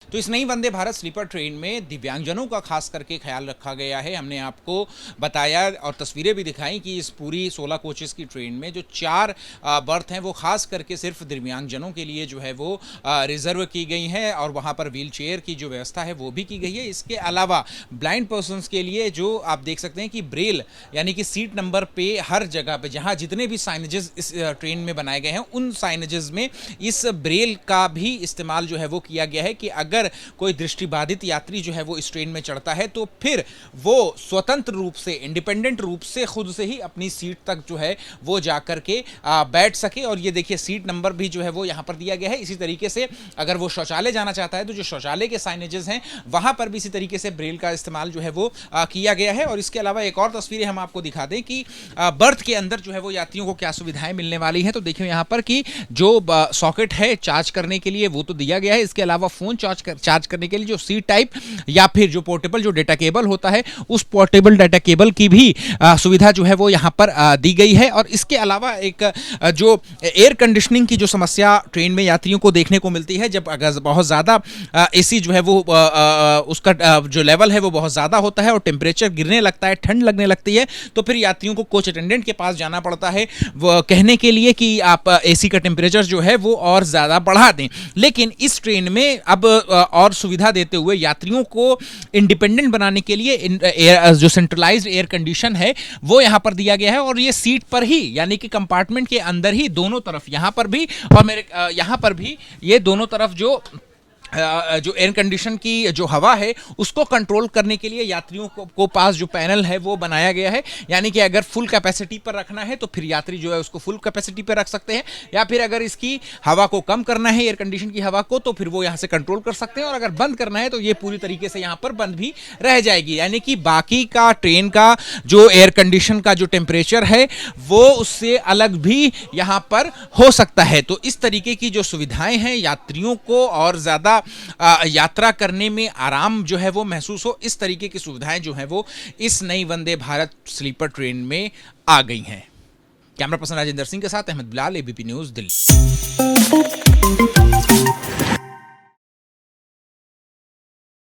तो इस नई वंदे भारत स्लीपर ट्रेन में दिव्यांगजनों का खास करके ख्याल रखा गया है। हमने आपको बताया और तस्वीरें भी दिखाई कि इस पूरी 16 कोचेस की ट्रेन में जो 4 बर्थ हैं वो खास करके सिर्फ दिव्यांगजनों के लिए जो है वो रिजर्व की गई हैं और वहाँ पर व्हील चेयर की जो व्यवस्था है वो भी की गई है। इसके अलावा ब्लाइंड पर्सनस के लिए जो आप देख सकते हैं कि ब्रेल यानी कि सीट नंबर पे हर जगह पे जहाँ जितने भी साइनेजेस इस ट्रेन में बनाए गए हैं उन साइनेजेस में इस ब्रेल का भी इस्तेमाल जो है वो किया गया है कि अगर कोई दृष्टिबाधित यात्री जो है वो इस ट्रेन में चढ़ता है तो फिर वो स्वतंत्र रूप से इंडिपेंडेंट रूप से खुद से ही अपनी सीट तक जो है वो जाकर के बैठ सके। और ये देखिए सीट नंबर भी जो है वो यहाँ पर दिया गया है। इसी तरीके से अगर वो शौचालय जाना चाहता है तो जो शौचालय के साइनेजेस हैं वहां पर भी इसी तरीके से ब्रेल का इस्तेमाल जो है वो किया गया है। और इसके अलावा एक और तस्वीरें हम आपको दिखा दें कि बर्थ के अंदर जो है वो यात्रियों को क्या सुविधाएं मिलने वाली हैं। तो देखिए यहाँ पर कि जो सॉकेट है चार्ज करने के लिए वो तो दिया गया है। इसके अलावा फोन चार्ज करने के लिए जो सी टाइप या फिर जो पोर्टेबल जो डेटा केबल होता है उस पोर्टेबल डेटा केबल की भी सुविधा जो है वो यहाँ पर दी गई है। और इसके अलावा एक जो एयर कंडीशनिंग की जो समस्या ट्रेन में यात्रियों को देखने को मिलती है, जब अगर बहुत ज़्यादा एसी जो है वो उसका जो लेवल है वो बहुत ज़्यादा होता है और टेम्परेचर गिरने लगता है, ठंड लगने लगती है, तो फिर यात्रियों को कोच अटेंडेंट के पास जाना पड़ता है वो कहने के लिए कि आप एसी का टेम्परेचर जो है वो और ज़्यादा बढ़ा दें। लेकिन इस ट्रेन में अब और सुविधा देते हुए यात्रियों को इंडिपेंडेंट बनाने के लिए जो सेंट्रलाइज्ड एयर कंडीशन है वो यहाँ पर दिया गया है। और ये सीट पर ही यानी कि कंपार्टमेंट के अंदर ही दोनों तरफ यहाँ पर भी और मेरे यहाँ पर भी ये दोनों तरफ जो एयर कंडीशन की जो हवा है उसको कंट्रोल करने के लिए यात्रियों को पास जो पैनल है वो बनाया गया है। यानी कि अगर फुल कैपेसिटी पर रखना है तो फिर यात्री जो है उसको फुल कैपेसिटी पर रख सकते हैं, या फिर अगर इसकी हवा को कम करना है एयर कंडीशन की हवा को तो फिर वो यहाँ से कंट्रोल कर सकते हैं, और अगर बंद करना है तो ये पूरी तरीके से यहाँ पर बंद भी रह जाएगी। यानी कि बाकी का ट्रेन का जो एयर कंडीशन का जो टेम्परेचर है वो उससे अलग भी यहाँ पर हो सकता है। तो इस तरीके की जो सुविधाएं हैं यात्रियों को और ज़्यादा यात्रा करने में आराम जो है वो महसूस हो, इस तरीके की सुविधाएं जो है वो इस नई वंदे भारत स्लीपर ट्रेन में आ गई हैं। कैमरा पर्सन राजेंद्र सिंह के साथ अहमद बिलाल, एबीपी न्यूज़, दिल्ली।